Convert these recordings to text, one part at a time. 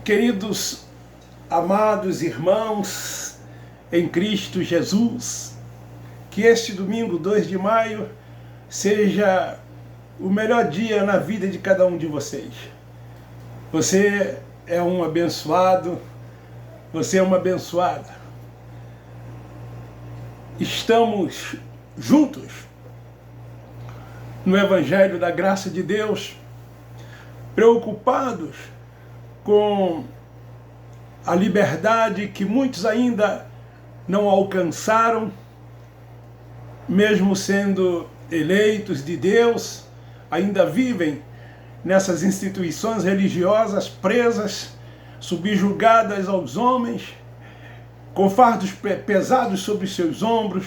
Queridos, amados irmãos em Cristo Jesus, que este domingo 2 de maio seja o melhor dia na vida de cada um de vocês. Você é um abençoado, você é uma abençoada. Estamos juntos no Evangelho da Graça de Deus, preocupados com a liberdade que muitos ainda não alcançaram, mesmo sendo eleitos de Deus, ainda vivem nessas instituições religiosas presas, subjugadas aos homens, com fardos pesados sobre seus ombros,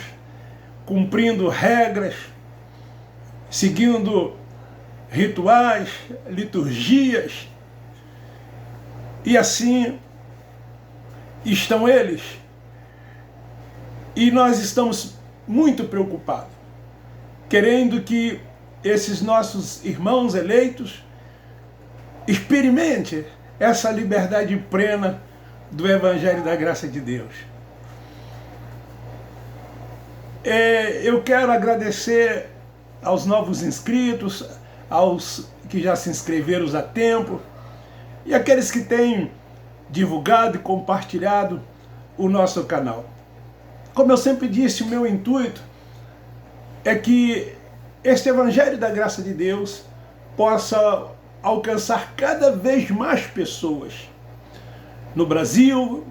cumprindo regras, seguindo rituais, liturgias, e assim estão eles. E nós estamos muito preocupados, querendo que esses nossos irmãos eleitos experimentem essa liberdade plena do Evangelho da Graça de Deus. Eu quero agradecer aos novos inscritos, aos que já se inscreveram há tempo, e aqueles que têm divulgado e compartilhado o nosso canal. Como eu sempre disse, o meu intuito é que este Evangelho da Graça de Deus possa alcançar cada vez mais pessoas no Brasil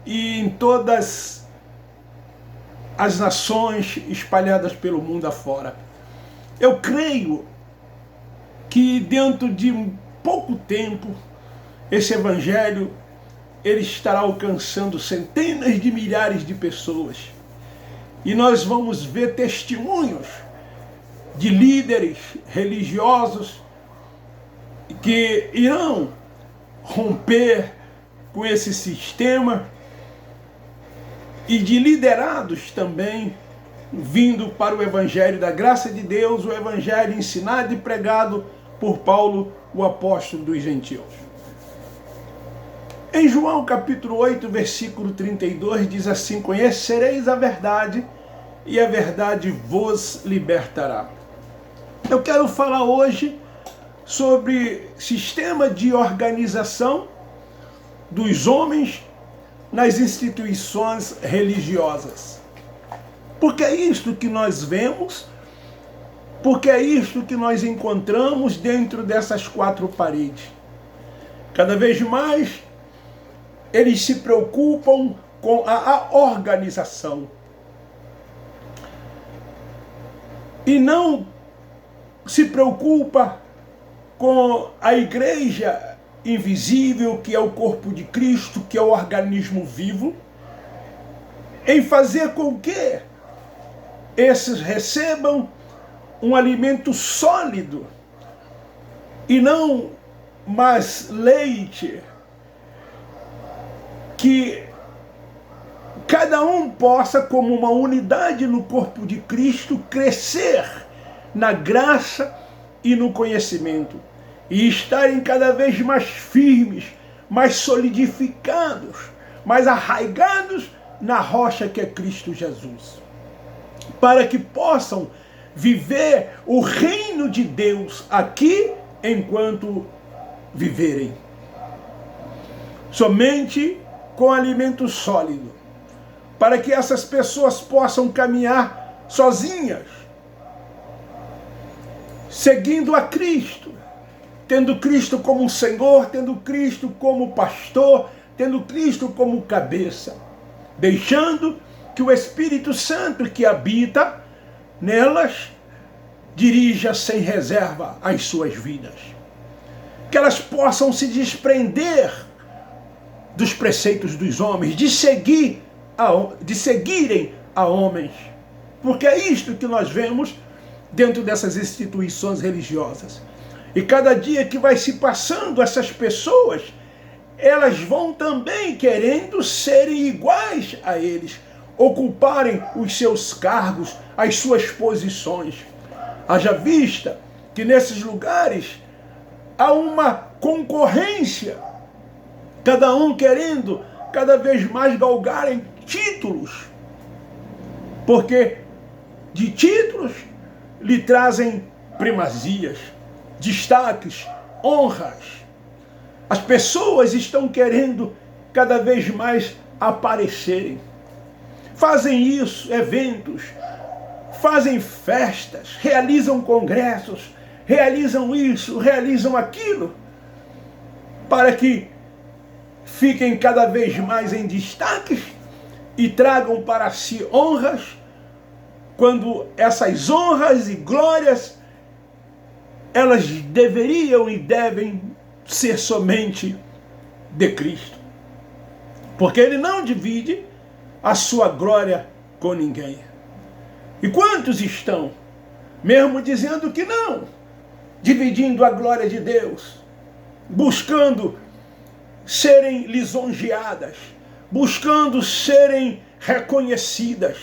e em todas as nações espalhadas pelo mundo afora. Eu creio que dentro de pouco tempo esse Evangelho ele estará alcançando centenas de milhares de pessoas. E nós vamos ver testemunhos de líderes religiosos que irão romper com esse sistema e de liderados também vindo para o Evangelho da Graça de Deus, o Evangelho ensinado e pregado por Paulo, o apóstolo dos gentios. Em João capítulo 8, versículo 32, diz assim: conhecereis a verdade, e a verdade vos libertará. Eu quero falar hoje sobre sistema de organização dos homens nas instituições religiosas. Porque é isto que nós vemos, porque é isto que nós encontramos dentro dessas quatro paredes. Cada vez mais eles se preocupam com a organização e não se preocupa com a igreja invisível, que é o corpo de Cristo, que é o organismo vivo, em fazer com que esses recebam um alimento sólido e não mais leite, que cada um possa, como uma unidade no corpo de Cristo, crescer na graça e no conhecimento, e estarem cada vez mais firmes, mais solidificados, mais arraigados na rocha que é Cristo Jesus, para que possam viver o reino de Deus aqui enquanto viverem. Somente com alimento sólido, para que essas pessoas possam caminhar sozinhas, seguindo a Cristo, tendo Cristo como Senhor, tendo Cristo como pastor, tendo Cristo como cabeça, deixando que o Espírito Santo que habita nelas dirija sem reserva as suas vidas. Que elas possam se desprender dos preceitos dos homens, de seguirem a homens. Porque é isto que nós vemos dentro dessas instituições religiosas. E cada dia que vai se passando, essas pessoas, elas vão também querendo serem iguais a eles, ocuparem os seus cargos, as suas posições. Haja vista que nesses lugares há uma concorrência Cada um querendo cada vez mais galgarem títulos, porque de títulos lhe trazem primazias, destaques, honras. As pessoas estão querendo cada vez mais aparecerem. Fazem isso, eventos, fazem festas, realizam congressos, realizam isso, realizam aquilo, para que fiquem cada vez mais em destaques e tragam para si honras, quando essas honras e glórias, elas deveriam e devem ser somente de Cristo. Porque Ele não divide a sua glória com ninguém. E quantos estão, mesmo dizendo que não, dividindo a glória de Deus, buscando serem lisonjeadas, buscando serem reconhecidas,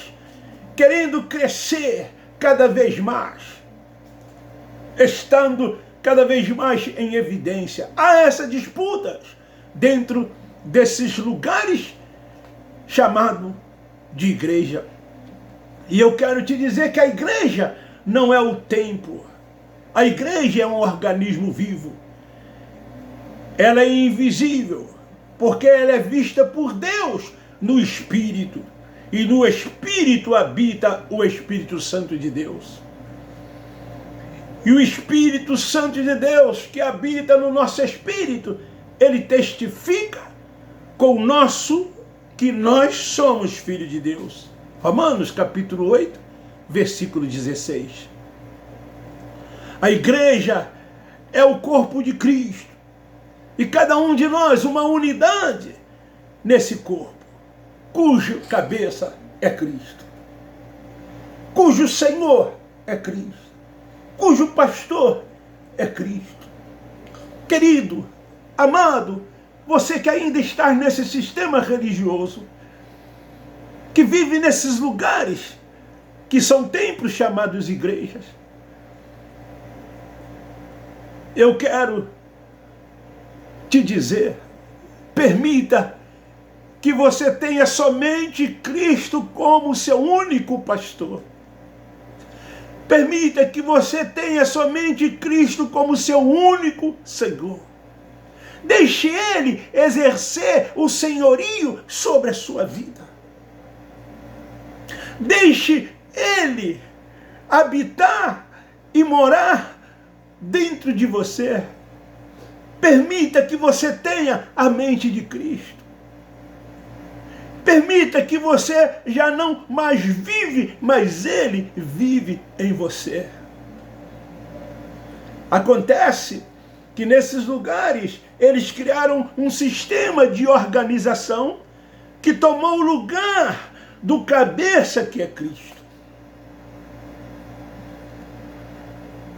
querendo crescer cada vez mais, estando cada vez mais em evidência. Há essas disputas dentro desses lugares chamados de igreja. E eu quero te dizer que a igreja não é o templo. A igreja é um organismo vivo. Ela é invisível, porque ela é vista por Deus no Espírito. E no Espírito habita o Espírito Santo de Deus. E o Espírito Santo de Deus, que habita no nosso espírito, ele testifica com o nosso que nós somos filhos de Deus. Romanos capítulo 8, versículo 16. A igreja é o corpo de Cristo. E cada um de nós uma unidade nesse corpo, cuja cabeça é Cristo, cujo Senhor é Cristo, cujo pastor é Cristo. Querido, amado, você que ainda está nesse sistema religioso, que vive nesses lugares que são templos chamados igrejas, eu quero te dizer, permita que você tenha somente Cristo como seu único pastor. Permita que você tenha somente Cristo como seu único Senhor. Deixe Ele exercer o senhorio sobre a sua vida. Deixe Ele habitar e morar dentro de você. Permita que você tenha a mente de Cristo. Permita que você já não mais vive, mas Ele vive em você. Acontece que nesses lugares eles criaram um sistema de organização que tomou o lugar do cabeça que é Cristo.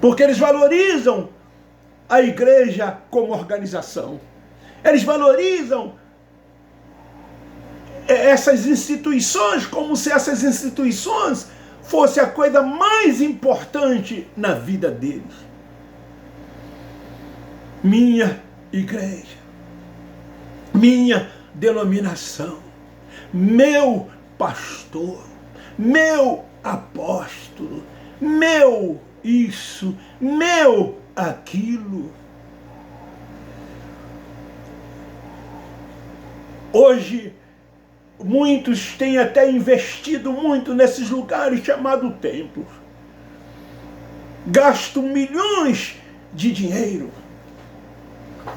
Porque eles valorizam a igreja como organização. Eles valorizam essas instituições como se essas instituições fossem a coisa mais importante na vida deles. Minha igreja, minha denominação, meu pastor, meu apóstolo, meu isso, meu aquilo. Hoje, muitos têm até investido muito nesses lugares chamados templos. Gastam milhões de dinheiro.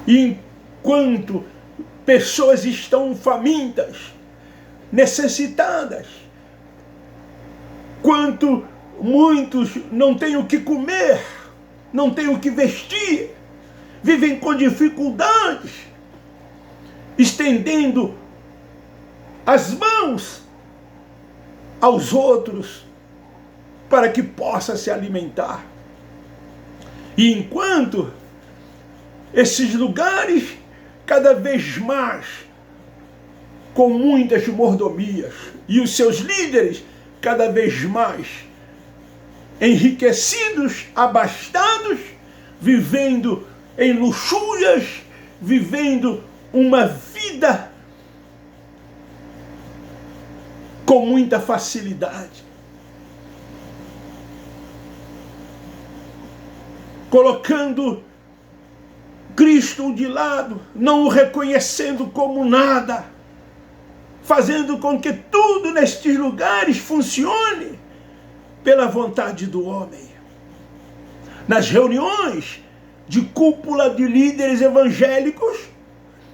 Enquanto pessoas estão famintas, necessitadas. Quanto muitos não têm o que comer, não têm o que vestir, vivem com dificuldades, estendendo as mãos aos outros para que possa se alimentar. E enquanto esses lugares, cada vez mais, com muitas mordomias, e os seus líderes, cada vez mais, enriquecidos, abastados, vivendo em luxúrias, vivendo uma vida vida com muita facilidade, colocando Cristo de lado, não o reconhecendo como nada, fazendo com que tudo nestes lugares funcione pela vontade do homem. Nas reuniões de cúpula de líderes evangélicos,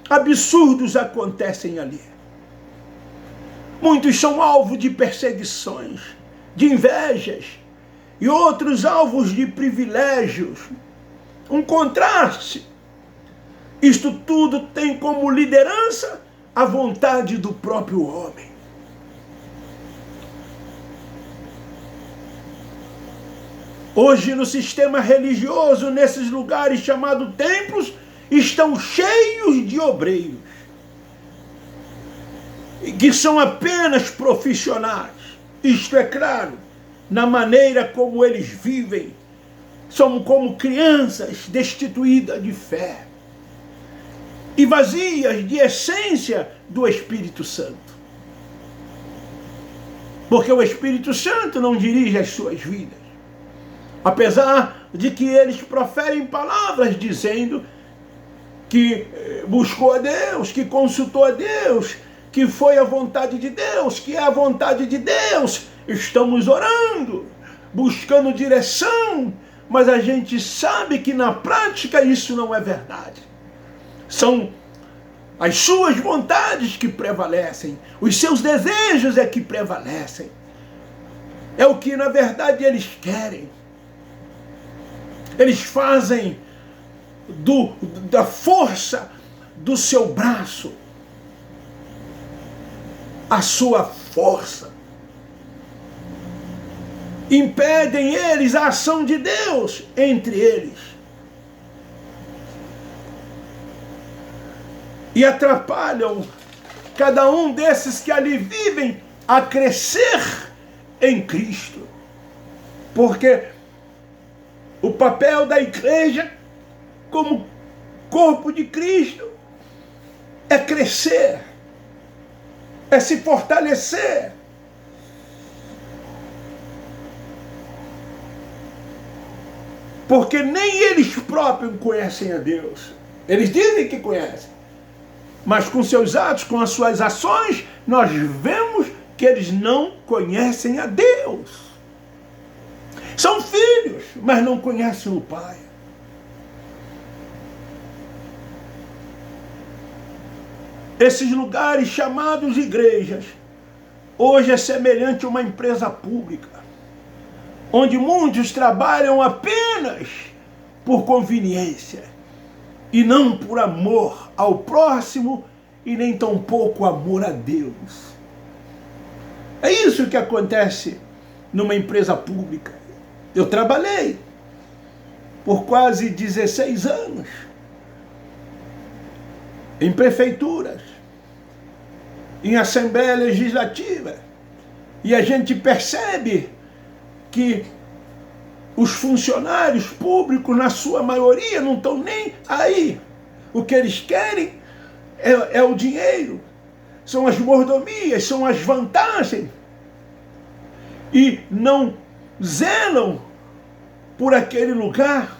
absurdos acontecem ali. Muitos são alvo de perseguições, de invejas, e outros alvos de privilégios. Um contraste. Isto tudo tem como liderança a vontade do próprio homem. Hoje, no sistema religioso, nesses lugares chamados templos, estão cheios de obreiros, que são apenas profissionais. Isto é claro, na maneira como eles vivem, são como crianças destituídas de fé e vazias de essência do Espírito Santo. Porque o Espírito Santo não dirige as suas vidas. Apesar de que eles proferem palavras dizendo que buscou a Deus, que consultou a Deus, que foi a vontade de Deus, que é a vontade de Deus. Estamos orando, buscando direção, mas a gente sabe que na prática isso não é verdade. São as suas vontades que prevalecem, os seus desejos é que prevalecem. É o que na verdade eles querem. Eles fazem da força do seu braço a sua força. Impedem eles a ação de Deus entre eles. E atrapalham cada um desses que ali vivem a crescer em Cristo. Porque o papel da igreja, como corpo de Cristo, é crescer, é se fortalecer. Porque nem eles próprios conhecem a Deus. Eles dizem que conhecem, mas com seus atos, com as suas ações, nós vemos que eles não conhecem a Deus. São filhos, mas não conhecem o Pai. Esses lugares chamados igrejas, hoje é semelhante a uma empresa pública, onde muitos trabalham apenas por conveniência, e não por amor ao próximo, e nem tampouco amor a Deus. É isso que acontece numa empresa pública. Eu trabalhei por quase 16 anos em prefeituras, em Assembleia Legislativa, e a gente percebe que os funcionários públicos, na sua maioria, não estão nem aí. O que eles querem é o dinheiro, são as mordomias, são as vantagens, e não zelam por aquele lugar.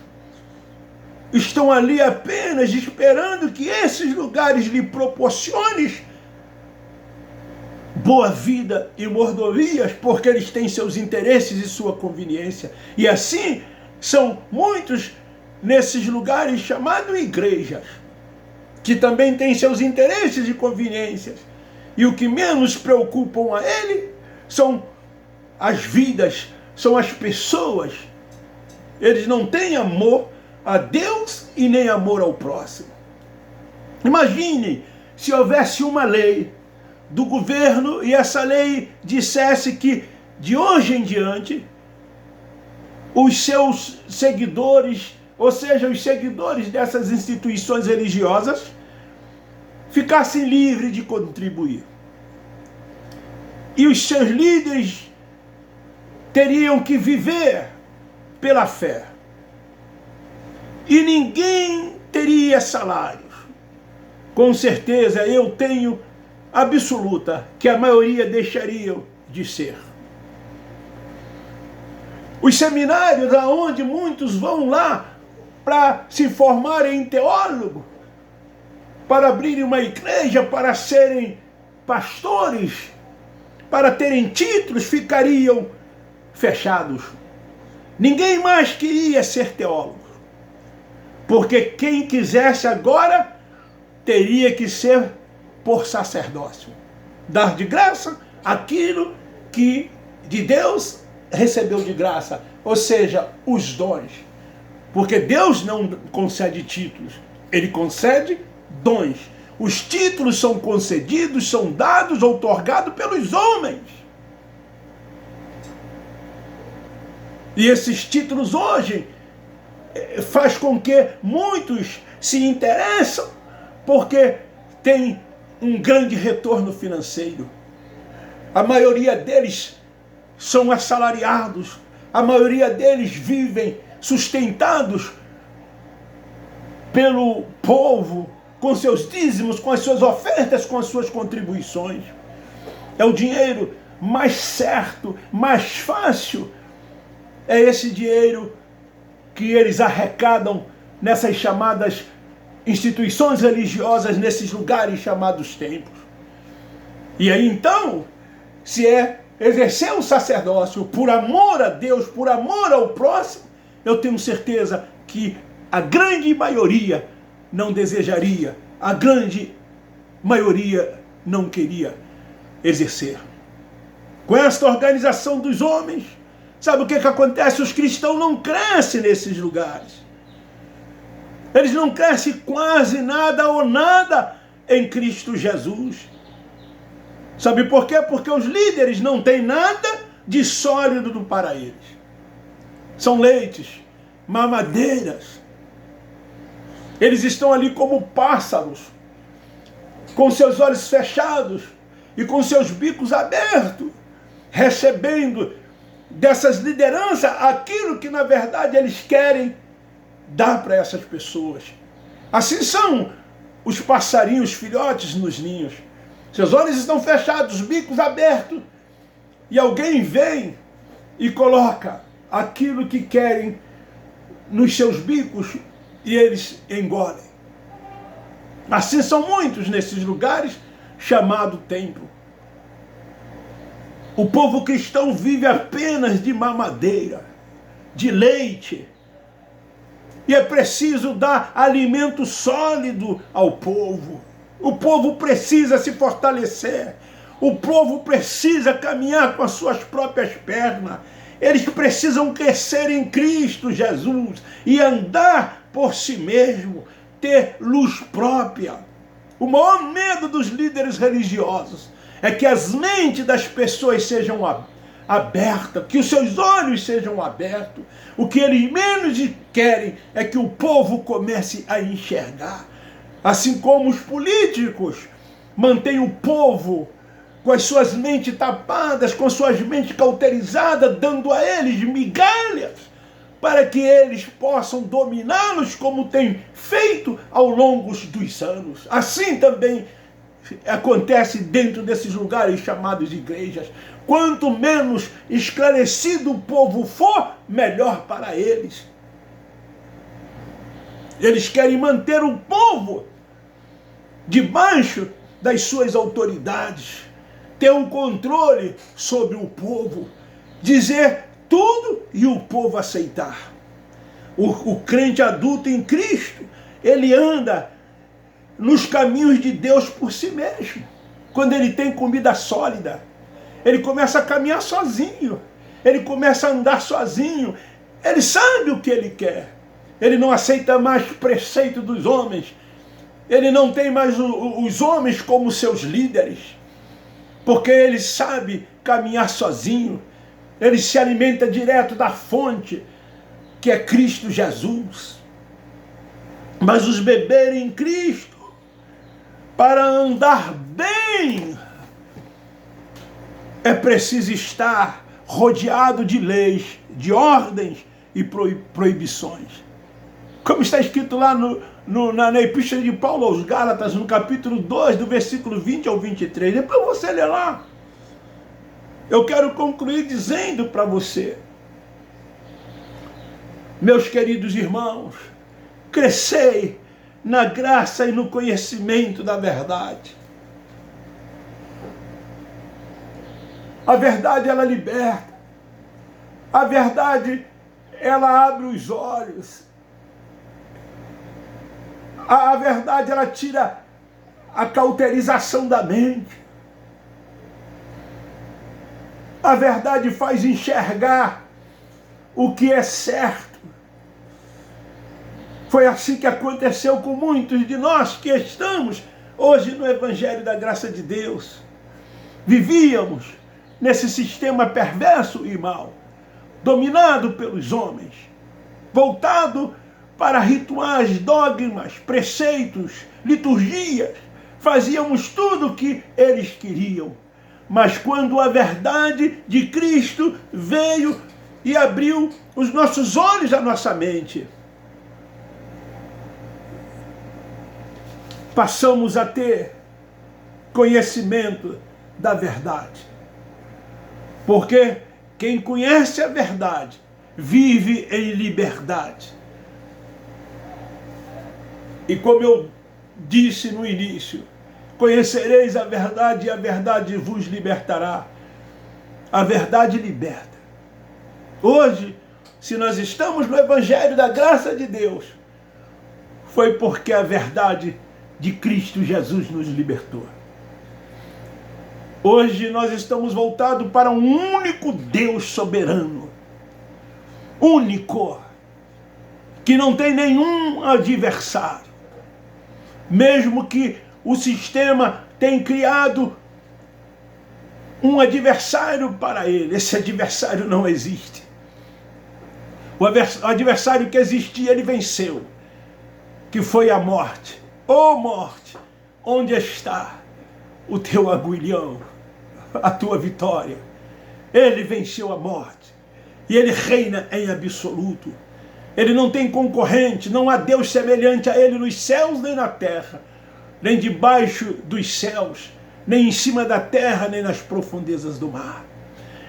Estão ali apenas esperando que esses lugares lhe proporcionem boa vida e mordomias, porque eles têm seus interesses e sua conveniência. E assim são muitos nesses lugares chamados igrejas, que também têm seus interesses e conveniências. E o que menos preocupam a ele são as vidas, são as pessoas. Eles não têm amor a Deus e nem amor ao próximo. Imagine se houvesse uma lei do governo e essa lei dissesse que de hoje em diante os seus seguidores, ou seja, os seguidores dessas instituições religiosas, ficassem livres de contribuir. E os seus líderes teriam que viver pela fé. E ninguém teria salários. com certeza eu tenho absoluta que a maioria deixariam de ser. Os seminários aonde muitos vão lá para se formarem em teólogo, para abrirem uma igreja, para serem pastores, para terem títulos, ficariam fechados. Ninguém mais queria ser teólogo, porque quem quisesse agora teria que ser por sacerdócio, dar de graça aquilo que de Deus recebeu de graça, ou seja, os dons. Porque Deus não concede títulos, Ele concede dons. Os títulos são concedidos, são dados, outorgados pelos homens. E esses títulos hoje faz com que muitos se interessam, porque tem um grande retorno financeiro. A maioria deles são assalariados, a maioria deles vivem sustentados pelo povo, com seus dízimos, com as suas ofertas, com as suas contribuições. É o dinheiro mais certo, mais fácil. É esse dinheiro que eles arrecadam nessas chamadas instituições religiosas, nesses lugares chamados templos. E aí então, se é exercer o sacerdócio por amor a Deus, por amor ao próximo, eu tenho certeza que a grande maioria não desejaria, a grande maioria não queria exercer. Com esta organização dos homens, sabe o que acontece? Os cristãos não crescem nesses lugares. Eles não crescem quase nada ou nada em Cristo Jesus. Sabe por quê? Porque os líderes não têm nada de sólido para eles. São leites, mamadeiras. Eles estão ali como pássaros, com seus olhos fechados e com seus bicos abertos, recebendo dessas lideranças aquilo que na verdade eles querem dar para essas pessoas. Assim são os passarinhos filhotes nos ninhos. Seus olhos estão fechados, bicos abertos, e alguém vem e coloca aquilo que querem nos seus bicos e eles engolem. Assim são muitos nesses lugares chamado templo. O povo cristão vive apenas de mamadeira, de leite. E é preciso dar alimento sólido ao povo. O povo precisa se fortalecer. O povo precisa caminhar com as suas próprias pernas. Eles precisam crescer em Cristo Jesus e andar por si mesmo, ter luz própria. O maior medo dos líderes religiosos é que as mentes das pessoas sejam abertas, que os seus olhos sejam abertos. O que eles menos querem é que o povo comece a enxergar. Assim como os políticos mantêm o povo com as suas mentes tapadas, com as suas mentes cauterizadas, dando a eles migalhas, para que eles possam dominá-los como tem feito ao longo dos anos. Assim também acontece dentro desses lugares chamados igrejas. Quanto menos esclarecido o povo for, melhor para eles. Eles querem manter o povo debaixo das suas autoridades, ter um controle sobre o povo, dizer tudo e o povo aceitar. O crente adulto em Cristo, ele anda nos caminhos de Deus por si mesmo. Quando ele tem comida sólida, ele começa a caminhar sozinho, ele começa a andar sozinho, ele sabe o que ele quer, ele não aceita mais preceito dos homens, ele não tem mais os homens como seus líderes, porque ele sabe caminhar sozinho, ele se alimenta direto da fonte, que é Cristo Jesus. Mas os beber em Cristo, para andar bem, é preciso estar rodeado de leis, de ordens e proibições. Como está escrito lá na Epístola de Paulo aos Gálatas, no capítulo 2, do versículo 20 ao 23. Depois você lê lá. Eu quero concluir dizendo para você, meus queridos irmãos, crescei na graça e no conhecimento da verdade. A verdade, ela liberta. A verdade, ela abre os olhos. A verdade, ela tira a cauterização da mente. A verdade faz enxergar o que é certo. Foi assim que aconteceu com muitos de nós que estamos hoje no Evangelho da Graça de Deus. Vivíamos nesse sistema perverso e mau, dominado pelos homens, voltado para rituais, dogmas, preceitos, liturgias. Fazíamos tudo o que eles queriam. Mas quando a verdade de Cristo veio e abriu os nossos olhos, a nossa mente, passamos a ter conhecimento da verdade. Porque quem conhece a verdade vive em liberdade. E como eu disse no início, conhecereis a verdade e a verdade vos libertará. A verdade liberta. Hoje, se nós estamos no Evangelho da Graça de Deus, foi porque a verdade de Cristo Jesus nos libertou. Hoje nós estamos voltados para um único Deus soberano, único, que não tem nenhum adversário. Mesmo que o sistema tenha criado um adversário para ele, esse adversário não existe. O adversário que existia, ele venceu, que foi a morte. Ô morte, onde está o teu aguilhão, a tua vitória? Ele venceu a morte e ele reina em absoluto. Ele não tem concorrente, não há Deus semelhante a ele nos céus nem na terra, nem debaixo dos céus, nem em cima da terra, nem nas profundezas do mar.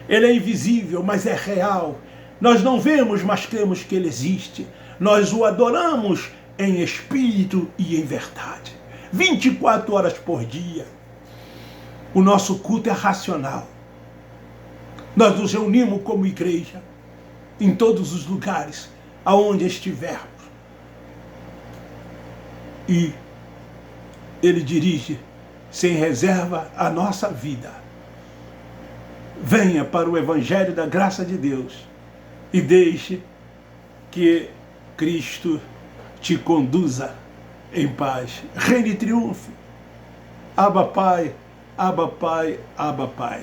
Ele é invisível, mas é real. Nós não vemos, mas cremos que ele existe. Nós o adoramos em espírito e em verdade. 24 horas por dia. O nosso culto é racional. Nós nos reunimos como igreja em todos os lugares aonde estivermos. E ele dirige sem reserva a nossa vida. Venha para o Evangelho da Graça de Deus e deixe que Cristo te conduza em paz. Reine e triunfe. Abba Pai, Abba Pai, Abba Pai.